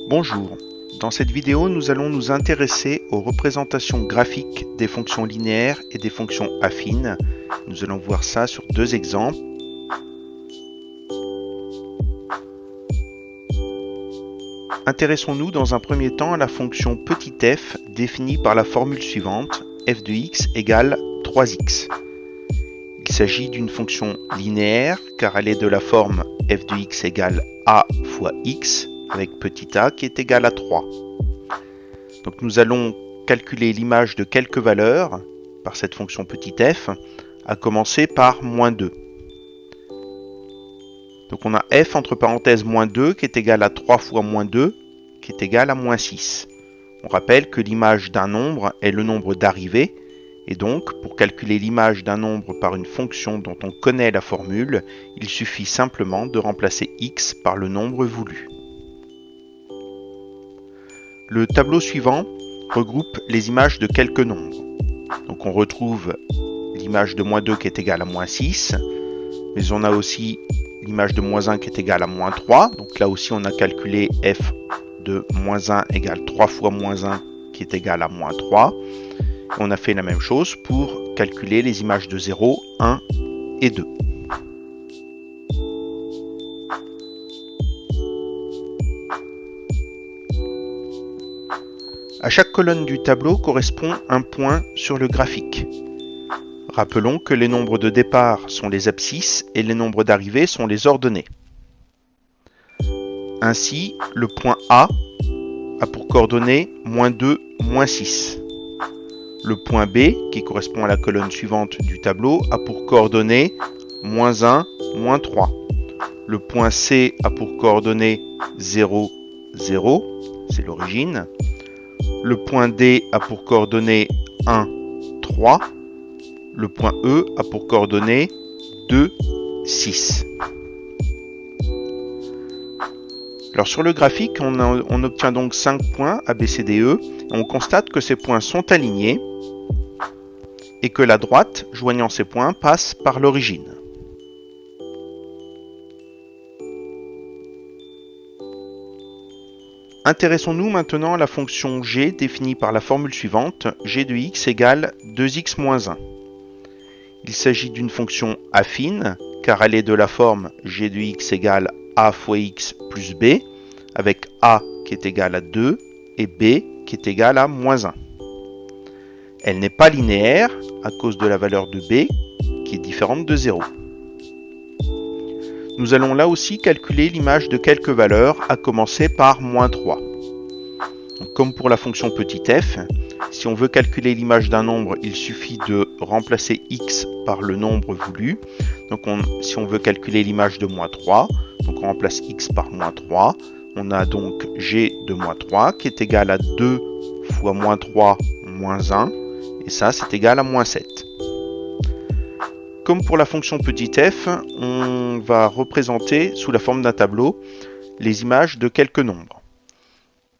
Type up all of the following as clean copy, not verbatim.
Bonjour, dans cette vidéo nous allons nous intéresser aux représentations graphiques des fonctions linéaires et des fonctions affines. Nous allons voir ça sur deux exemples. Intéressons-nous dans un premier temps à la fonction petit f définie par la formule suivante, f de x égale 3x. Il s'agit d'une fonction linéaire car elle est de la forme f de x égale a fois x avec petit a qui est égal à 3. Donc nous allons calculer l'image de quelques valeurs par cette fonction petit f, à commencer par moins 2. Donc on a f entre parenthèses moins 2 qui est égal à 3 fois moins 2 qui est égal à moins 6. On rappelle que l'image d'un nombre est le nombre d'arrivées et donc pour calculer l'image d'un nombre par une fonction dont on connaît la formule, il suffit simplement de remplacer x par le nombre voulu. Le tableau suivant regroupe les images de quelques nombres. Donc on retrouve l'image de moins 2 qui est égale à moins 6, mais on a aussi l'image de moins 1 qui est égale à moins 3. Donc là aussi on a calculé f de moins 1 égale 3 fois moins 1 qui est égal à moins 3. Et on a fait la même chose pour calculer les images de 0, 1 et 2. À chaque colonne du tableau correspond un point sur le graphique. Rappelons que les nombres de départ sont les abscisses et les nombres d'arrivée sont les ordonnées. Ainsi, le point A a pour coordonnées moins 2, moins 6. Le point B, qui correspond à la colonne suivante du tableau, a pour coordonnées moins 1, moins 3. Le point C a pour coordonnées 0, 0, c'est l'origine. Le point D a pour coordonnées 1, 3. Le point E a pour coordonnées 2, 6. Alors sur le graphique, on obtient donc 5 points A, B, C, D, E. Et on constate que ces points sont alignés et que la droite joignant ces points passe par l'origine. Intéressons-nous maintenant à la fonction g définie par la formule suivante, g de x égale 2x moins 1. Il s'agit d'une fonction affine, car elle est de la forme g de x égale a fois x plus b, avec a qui est égal à 2 et b qui est égal à moins 1. Elle n'est pas linéaire à cause de la valeur de b qui est différente de 0. Nous allons là aussi calculer l'image de quelques valeurs, à commencer par moins 3. Donc, comme pour la fonction petit f, si on veut calculer l'image d'un nombre, il suffit de remplacer x par le nombre voulu. Donc si on veut calculer l'image de moins 3, donc on remplace x par moins 3. On a donc g de moins 3 qui est égal à 2 fois moins 3 moins 1. Et ça, c'est égal à moins 7. Comme pour la fonction petit f, on va représenter sous la forme d'un tableau les images de quelques nombres.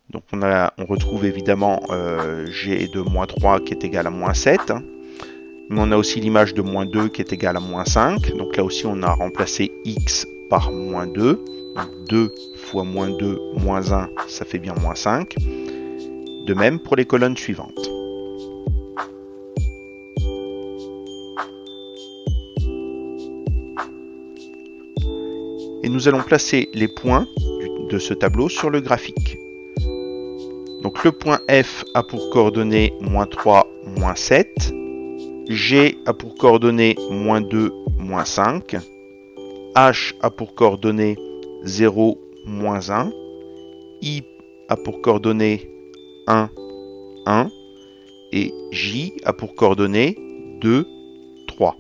Donc on retrouve évidemment g de moins 3 qui est égal à moins 7. Mais on a aussi l'image de moins 2 qui est égale à moins 5. Donc là aussi on a remplacé x par moins 2. Donc 2 fois moins 2 moins 1, ça fait bien moins 5. De même pour les colonnes suivantes. Et nous allons placer les points de ce tableau sur le graphique. Donc le point F a pour coordonnées moins 3, moins 7. G a pour coordonnées moins 2, moins 5. H a pour coordonnées 0, moins 1. I a pour coordonnées 1, 1. Et J a pour coordonnées 2, 3.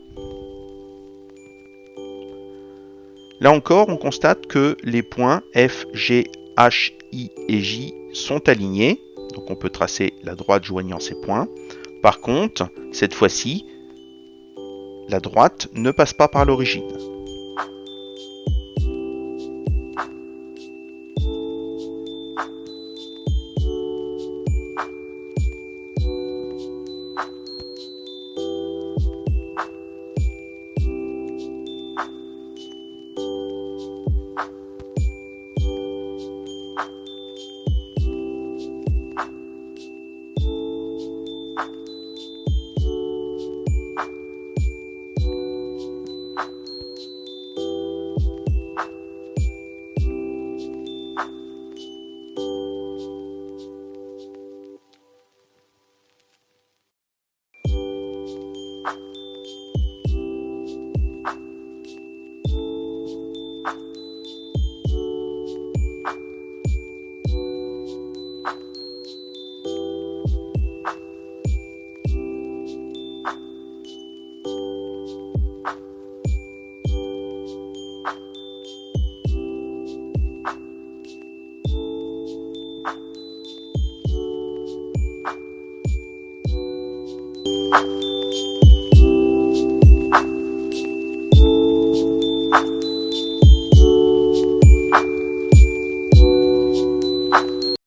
Là encore, on constate que les points F, G, H, I et J sont alignés. Donc on peut tracer la droite joignant ces points. Par contre, cette fois-ci, la droite ne passe pas par l'origine.